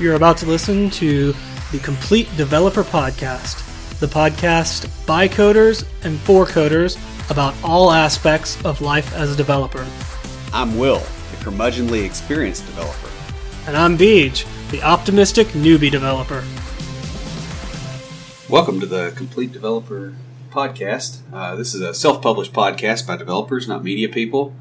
You're about to listen to the Complete Developer Podcast, the podcast by coders and for coders about all aspects of life as a developer. I'm Will, the curmudgeonly experienced developer. And I'm Beej, the optimistic newbie developer. Welcome to the Complete Developer Podcast. This is a self-published podcast by developers, not media people.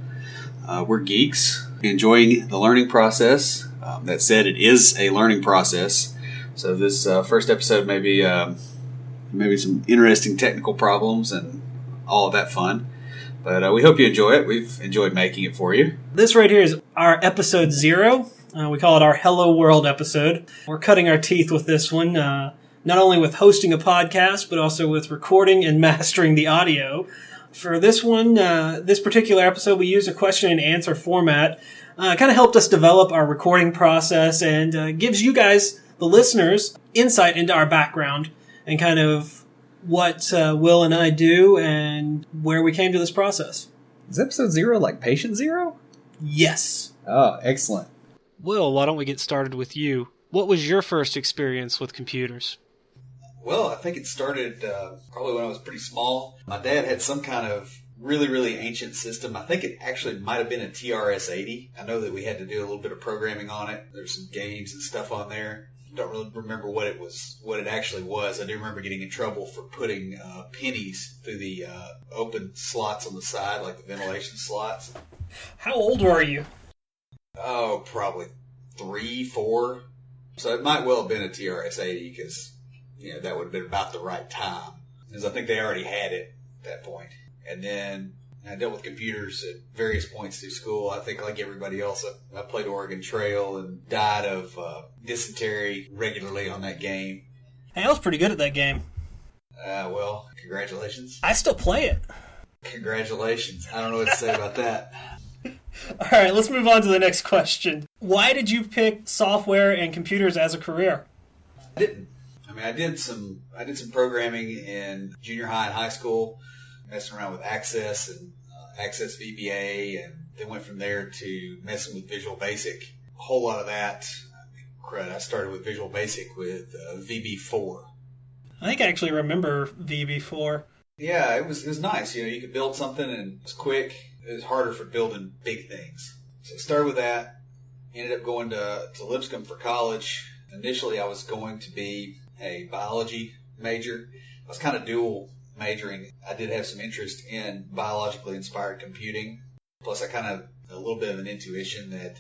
We're geeks, enjoying the learning process. That said, it is a learning process. So this first episode may be maybe some interesting technical problems and all of that fun. But we hope you enjoy it. We've enjoyed making it for you. This right here is our episode 0. We call it our Hello World episode. We're cutting our teeth with this one, not only with hosting a podcast, but also with recording and mastering the audio. For this one, this particular episode, we use a question and answer format. Kind of helped us develop our recording process and gives you guys, the listeners, insight into our background and kind of what Will and I do and where we came to this process. Is episode 0 like patient 0? Yes. Oh, excellent. Will, why don't we get started with you? What was your first experience with computers? Well, I think it started probably when I was pretty small. My dad had some kind of really ancient system. I think it actually might have been a TRS-80. I know that we had to do a little bit of programming on it. There's some games and stuff on there. Don't really remember what it actually was. I do remember getting in trouble for putting pennies through the open slots on the side, like the ventilation slots. How old were you? Oh, probably 3, 4. So it might well have been a TRS-80 because, that would have been about the right time. Because I think they already had it at that point. And then I dealt with computers at various points through school. I think like everybody else, I played Oregon Trail and died of dysentery regularly on that game. Hey, I was pretty good at that game. Well, congratulations. I still play it. Congratulations. I don't know what to say about that. All right, let's move on to the next question. Why did you pick software and computers as a career? I didn't. I did some programming in junior high and high school, messing around with Access and Access VBA, and then went from there to messing with Visual Basic. A whole lot of that. I started with Visual Basic with VB4. I think I actually remember VB4. Yeah, it was nice. You could build something and it was quick. It was harder for building big things. So I started with that. Ended up going to Lipscomb for college. Initially, I was going to be a biology major. I was kind of dual majoring. I did have some interest in biologically inspired computing. Plus, I kind of a little bit of an intuition that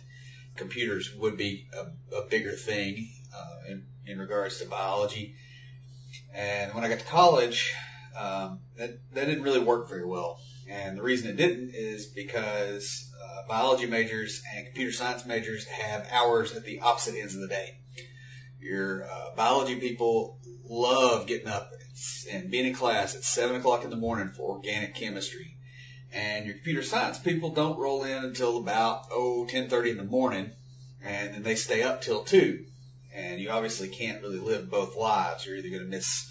computers would be a bigger thing in regards to biology. And when I got to college, that didn't really work very well. And the reason it didn't is because biology majors and computer science majors have hours at the opposite ends of the day. Your biology people love getting up and being in class at 7 o'clock in the morning for organic chemistry. And your computer science people don't roll in until about 10:30 in the morning, and then they stay up till 2. And you obviously can't really live both lives. You're either going to miss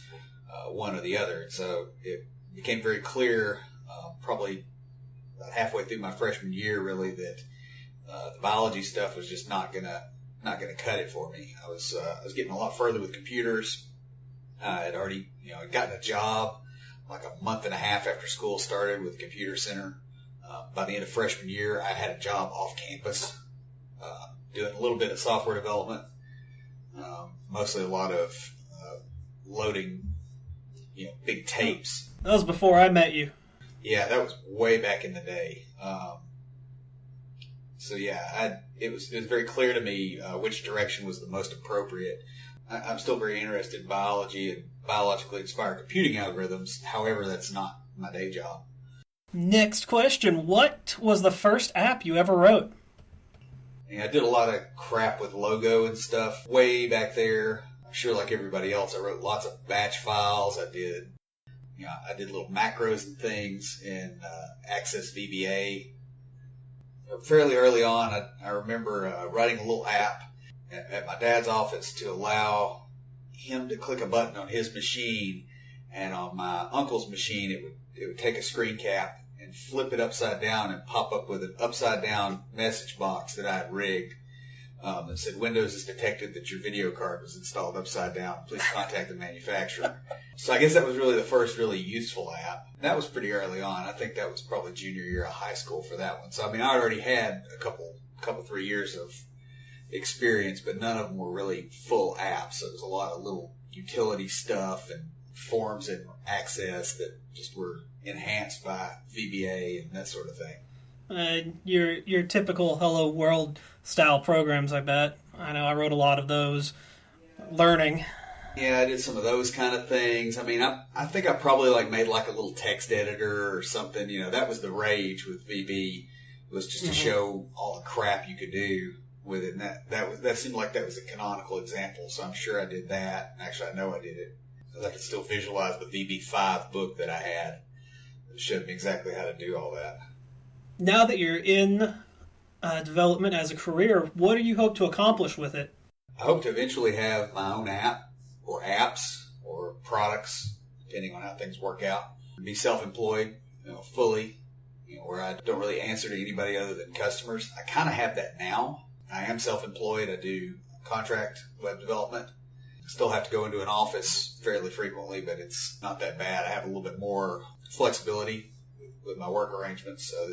one or the other. And so it became very clear probably about halfway through my freshman year, really, that the biology stuff was just not gonna cut it for me. I was getting a lot further with computers. I had already gotten a job like a month and a half after school started with Computer Center. By the end of freshman year, I had a job off campus doing a little bit of software development, mostly a lot of loading big tapes. That was before I met you. Yeah, that was way back in the day. So yeah, it was very clear to me which direction was the most appropriate. I'm still very interested in biology and biologically inspired computing algorithms. However, that's not my day job. Next question. What was the first app you ever wrote? I did a lot of crap with logo and stuff way back there. I'm sure like everybody else, I wrote lots of batch files. I did little macros and things in Access VBA. Fairly early on, I remember writing a little app at my dad's office to allow him to click a button on his machine, and on my uncle's machine, it would take a screen cap and flip it upside down and pop up with an upside down message box that I had rigged. that said, Windows has detected that your video card was installed upside down. Please contact the manufacturer. So I guess that was really the first really useful app. That was pretty early on. I think that was probably junior year of high school for that one. So, I mean, I already had a couple 3 years of experience, but none of them were really full apps. So it was a lot of little utility stuff and forms and access that just were enhanced by VBA and that sort of thing. Your typical Hello World style programs, I bet. I know I wrote a lot of those. Learning. Yeah, I did some of those kind of things. I mean, I think I probably made a little text editor or something. That was the rage with VB. It was just to show all the crap you could do with it. And that seemed like that was a canonical example. So I'm sure I did that. Actually, I know I did it. Because I could still visualize the VB5 book that I had. It showed me exactly how to do all that. Now that you're in development as a career, what do you hope to accomplish with it? I hope to eventually have my own app or apps or products, depending on how things work out. Be self-employed, fully, where I don't really answer to anybody other than customers. I kind of have that now. I am self-employed. I do contract web development. I still have to go into an office fairly frequently, but it's not that bad. I have a little bit more flexibility with my work arrangements. So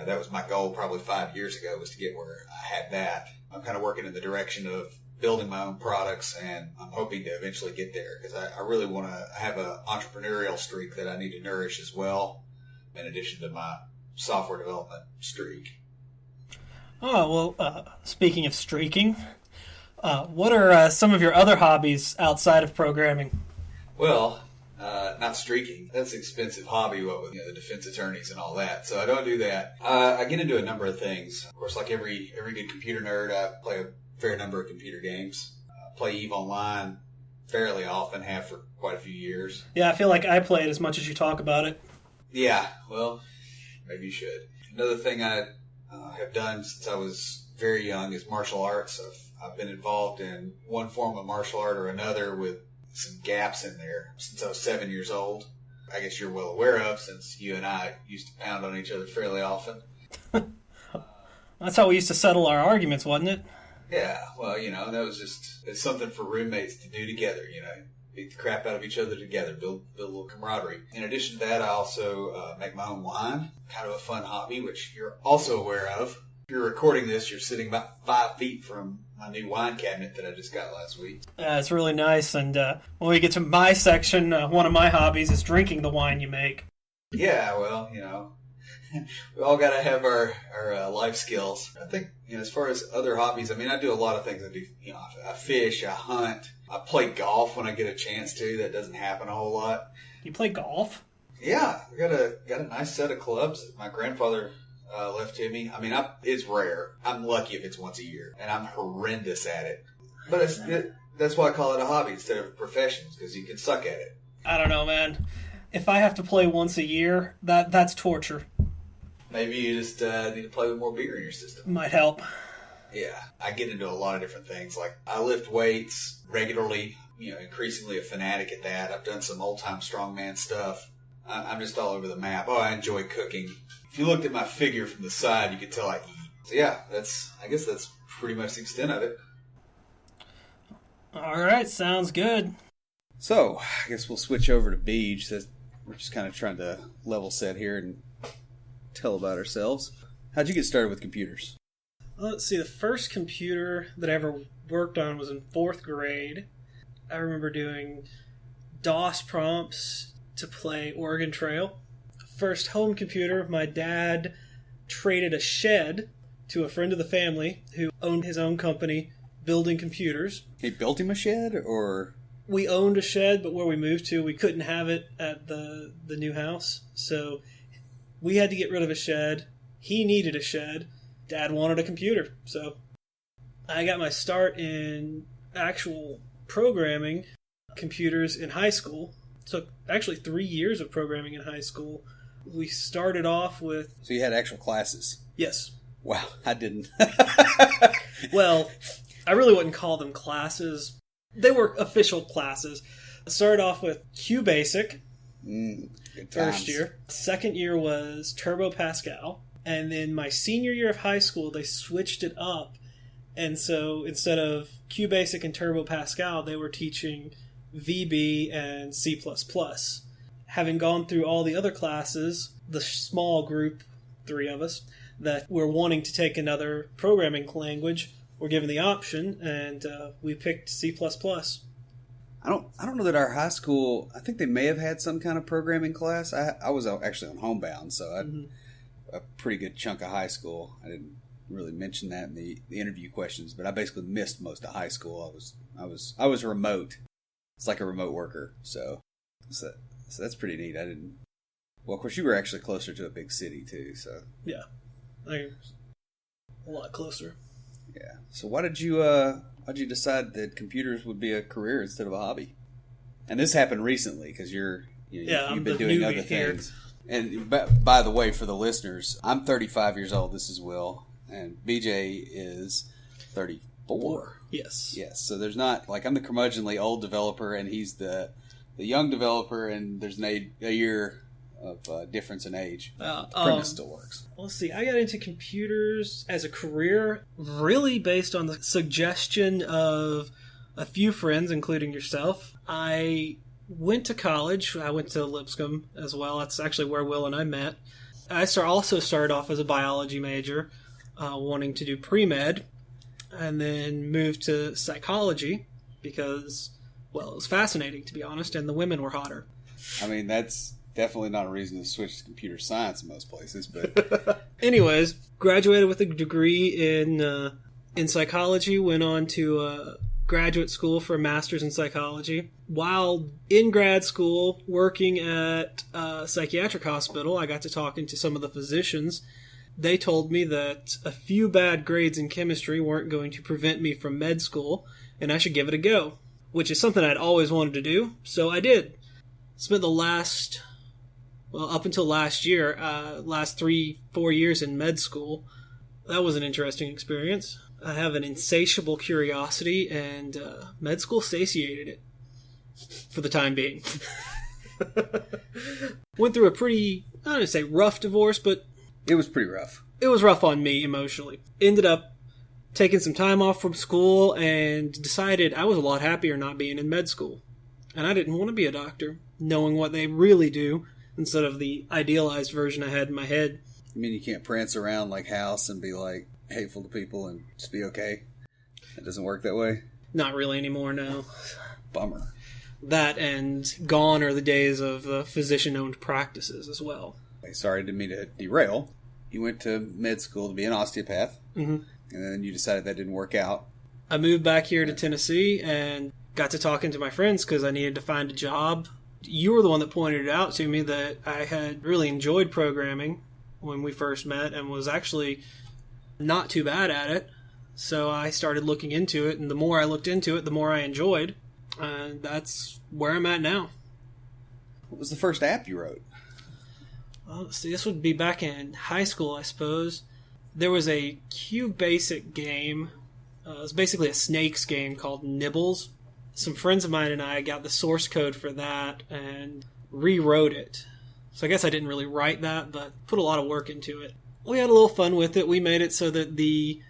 that was my goal probably 5 years ago, was to get where I had that. I'm kind of working in the direction of building my own products, and I'm hoping to eventually get there because I really want to have an entrepreneurial streak that I need to nourish as well, in addition to my software development streak. Oh, well, speaking of streaking, what are some of your other hobbies outside of programming? Well, not streaking. That's an expensive hobby, what with the defense attorneys and all that. So I don't do that. I get into a number of things. Of course, like every good computer nerd, I play a fair number of computer games. Play EVE Online fairly often, have for quite a few years. Yeah, I feel like I play it as much as you talk about it. Yeah, well, maybe you should. Another thing I have done since I was very young is martial arts. I've been involved in one form of martial art or another with some gaps in there since I was 7 years old. I guess you're well aware of, since you and I used to pound on each other fairly often. That's how we used to settle our arguments, wasn't it? Yeah, well, that was it's something for roommates to do together, beat the crap out of each other together, build a little camaraderie. In addition to that, I also make my own wine, kind of a fun hobby, which you're also aware of. If you're recording this, you're sitting about 5 feet from my new wine cabinet that I just got last week. It's really nice, and when we get to my section, one of my hobbies is drinking the wine you make. Yeah, well, we all got to have our life skills. I think, as far as other hobbies, I mean, I do a lot of things. I do, I fish, I hunt, I play golf when I get a chance to. That doesn't happen a whole lot. You play golf? Yeah, I got a nice set of clubs that my grandfather left to me. I mean, it's rare. I'm lucky if it's once a year, and I'm horrendous at it. But that's why I call it a hobby instead of a profession, because you can suck at it. I don't know, man. If I have to play once a year, that's torture. Maybe you just need to play with more beer in your system. Might help. Yeah, I get into a lot of different things. Like, I lift weights regularly, increasingly a fanatic at that. I've done some old-time strongman stuff. I'm just all over the map. Oh, I enjoy cooking. If you looked at my figure from the side, you could tell I eat. So yeah, I guess that's pretty much the extent of it. All right, sounds good. So, I guess we'll switch over to Beej. We're just kind of trying to level set here and tell about ourselves. How'd you get started with computers? Well, let's see, the first computer that I ever worked on was in 4th grade. I remember doing DOS prompts to play Oregon Trail. First home computer, my dad traded a shed to a friend of the family who owned his own company building computers. He built him a shed, or? We owned a shed, but where we moved to, we couldn't have it at the new house. So we had to get rid of a shed. He needed a shed. Dad wanted a computer. So I got my start in actual programming computers in high school. It took actually 3 years of programming in high school. We started off with... So you had actual classes? Yes. Wow, I didn't. Well, I really wouldn't call them classes. They were official classes. I started off with QBasic. First year. Second year was Turbo Pascal. And then my senior year of high school, they switched it up And so instead of QBasic and Turbo Pascal, they were teaching VB and C++. Having gone through all the other classes, the small group, 3 of us, that were wanting to take another programming language were given the option, and we picked C++. I don't know that our high school, I think they may have had some kind of programming class. I was actually on homebound, so I had a pretty good chunk of high school. I didn't really mention that in the interview questions, but I basically missed most of high school. I was remote. It's like a remote worker, so that's pretty neat. Well, of course, you were actually closer to a big city too, so yeah, a lot closer. Yeah. So why'd you decide that computers would be a career instead of a hobby? And this happened recently because you've been doing other things. And by the way, for the listeners, I'm 35 years old. This is Will, and BJ is 34. Yes. Yes. So there's not like I'm the curmudgeonly old developer, and he's the young developer, and there's a year of difference in age. The premise still works. Let's see. I got into computers as a career really based on the suggestion of a few friends, including yourself. I went to college. I went to Lipscomb as well. That's actually where Will and I met. I also started off as a biology major, wanting to do pre-med, and then moved to psychology because, well, it was fascinating, to be honest, and the women were hotter. I mean, that's definitely not a reason to switch to computer science in most places, but anyways, graduated with a degree in psychology, went on to graduate school for a master's in psychology. While in grad school, working at a psychiatric hospital, I got to talking to some of the physicians. They told me that a few bad grades in chemistry weren't going to prevent me from med school, and I should give it a go, which is something I'd always wanted to do, so I did. Spent up until last year, last 3-4 years in med school. That was an interesting experience. I have an insatiable curiosity, and med school satiated it for the time being. Went through a pretty, I don't want to say rough divorce, but it was pretty rough. It was rough on me emotionally. Ended up taking some time off from school and decided I was a lot happier not being in med school. And I didn't want to be a doctor, knowing what they really do, instead of the idealized version I had in my head. You mean you can't prance around like House and be like hateful to people and just be okay? It doesn't work that way? Not really anymore, no. Bummer. That and gone are the days of physician-owned practices as well. Okay, sorry, didn't mean to derail. You went to med school to be an osteopath, and then you decided that didn't work out. I moved back here to Tennessee and got to talking to my friends because I needed to find a job. You were the one that pointed it out to me that I had really enjoyed programming when we first met and was actually not too bad at it. So I started looking into it, and the more I looked into it, the more I enjoyed. And that's where I'm at now. What was the first app you wrote? Well, see, this would be back in high school, I suppose. There was a QBasic game. It was basically a snakes game called Nibbles. Some friends of mine and I got the source code for that and rewrote it. So I guess I didn't really write that, but put a lot of work into it. We had a little fun with it. We made it so that the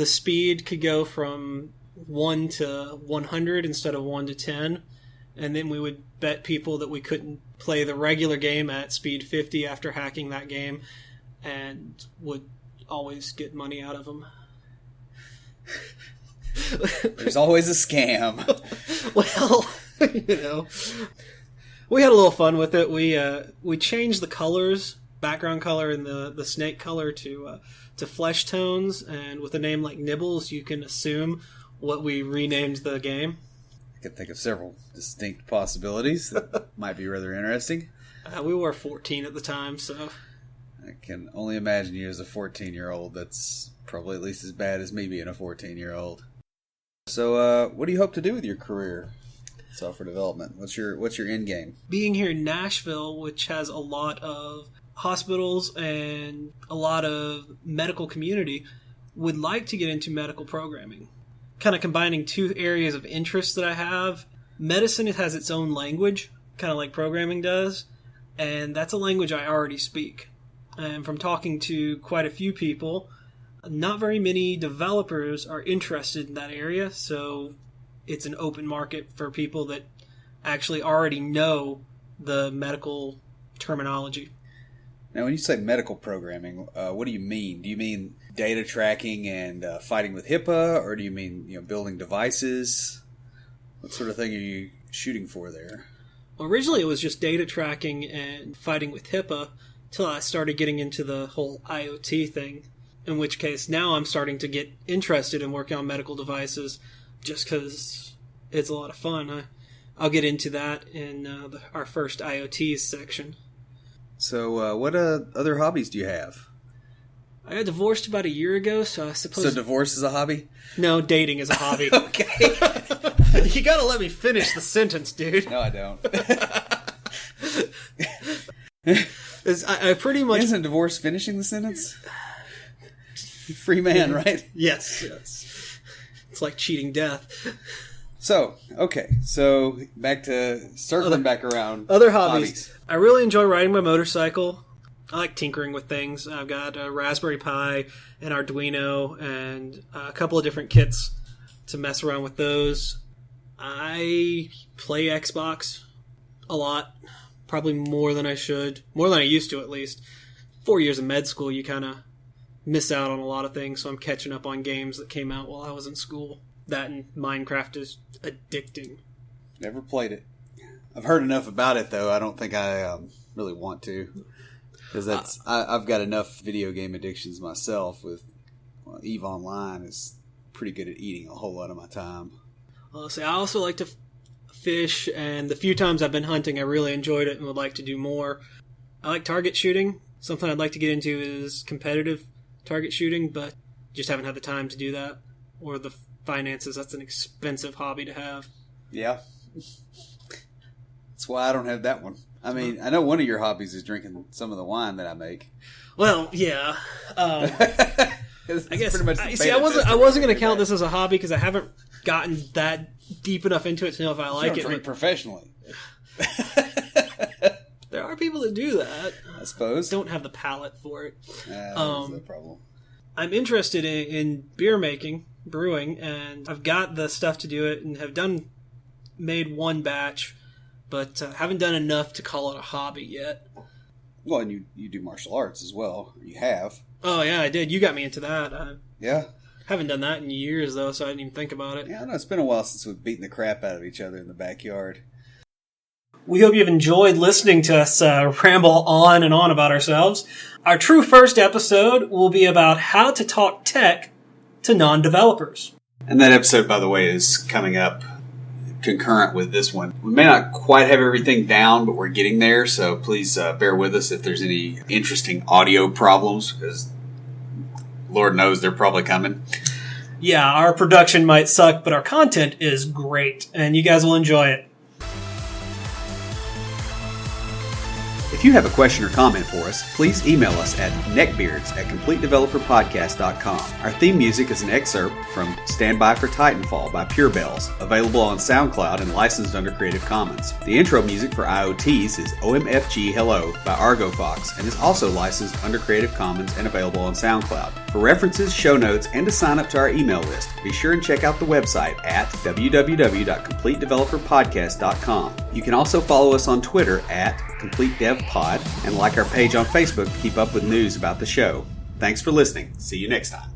speed could go from 1 to 100 instead of 1 to 10. And then we would bet people that we couldn't play the regular game at speed 50 after hacking that game, and would always get money out of them. There's always a scam. Well, we had a little fun with it. We changed the colors, background color and the snake color to flesh tones, and with a name like Nibbles, you can assume what we renamed the game. I could think of several distinct possibilities that might be rather interesting. We were 14 at the time, so I can only imagine you as a 14-year-old. That's probably at least as bad as me being a 14-year-old. So, what do you hope to do with your career in software development? What's your end game? Being here in Nashville, which has a lot of hospitals and a lot of medical community, would like to get into medical programming. Kind of combining two areas of interest that I have. Medicine, it has its own language, kind of like programming does, and that's a language I already speak. And from talking to quite a few people, Not very many developers are interested in that area, so it's an open market for people that actually already know the medical terminology. Now, when you say medical programming, what do you mean? Do you mean data tracking and fighting with HIPAA, or do you mean building devices? What sort of thing are you shooting for there? Well, originally it was just data tracking and fighting with HIPAA, till I started getting into the whole IoT thing. In which case, now I'm starting to get interested in working on medical devices, just because it's a lot of fun. I'll get into that in our first IoT section. So, what other hobbies do you have? I got divorced about a year ago, so I suppose... So divorce is a hobby? No, dating is a hobby. Okay. You gotta let me finish the sentence, dude. No, I don't. I pretty much... Isn't divorce finishing the sentence? Free man, right? Yes. It's like cheating death. So, okay. So, back to circling back around. Other hobbies. I really enjoy riding my motorcycle. I like tinkering with things. I've got a Raspberry Pi, an Arduino, and a couple of different kits to mess around with those. I play Xbox a lot. Probably more than I should. More than I used to, at least. 4 years of med school, you kind of miss out on a lot of things, so I'm catching up on games that came out while I was in school. That and Minecraft is addicting. Never played it. I've heard enough about it, though. I don't think I really want to. Because I've got enough video game addictions myself. With EVE Online is pretty good at eating a whole lot of my time. I also like to fish, and the few times I've been hunting, I really enjoyed it and would like to do more. I like target shooting. Something I'd like to get into is competitive target shooting, but just haven't had the time to do that, or the finances. That's an expensive hobby to have. Yeah. That's why I don't have that one. I mean, I know one of your hobbies is drinking some of the wine that I make. Well, yeah. I guess pretty much I wasn't going to count this as a hobby because I haven't gotten that deep enough into it to know if I like it. Drink professionally. There are people that do that. I suppose. Don't have the palate for it. That's the problem. I'm interested in beer making, brewing, and I've got the stuff to do it and have made one batch, but haven't done enough to call it a hobby yet. Well, and you do martial arts as well. You have. Oh, yeah, I did. You got me into that. Yeah. Haven't done that in years, though, so I didn't even think about it. Yeah, I know. It's been a while since we've beaten the crap out of each other in the backyard. We hope you've enjoyed listening to us ramble on and on about ourselves. Our true first episode will be about how to talk tech to non-developers. And that episode, by the way, is coming up concurrent with this one. We may not quite have everything down, but we're getting there, so please bear with us if there's any interesting audio problems, because Lord knows they're probably coming. Yeah, our production might suck, but our content is great, and you guys will enjoy it. If you have a question or comment for us, please email us at neckbeards@CompleteDeveloperPodcast.com. Our theme music is an excerpt from Stand By for Titanfall by Pure Bells, available on SoundCloud and licensed under Creative Commons. The intro music for IoTs is OMFG Hello by Argo Fox and is also licensed under Creative Commons and available on SoundCloud. For references, show notes, and to sign up to our email list, be sure and check out the website at www.CompleteDeveloperPodcast.com. You can also follow us on Twitter at CompleteDevPod and like our page on Facebook to keep up with news about the show. Thanks for listening. See you next time.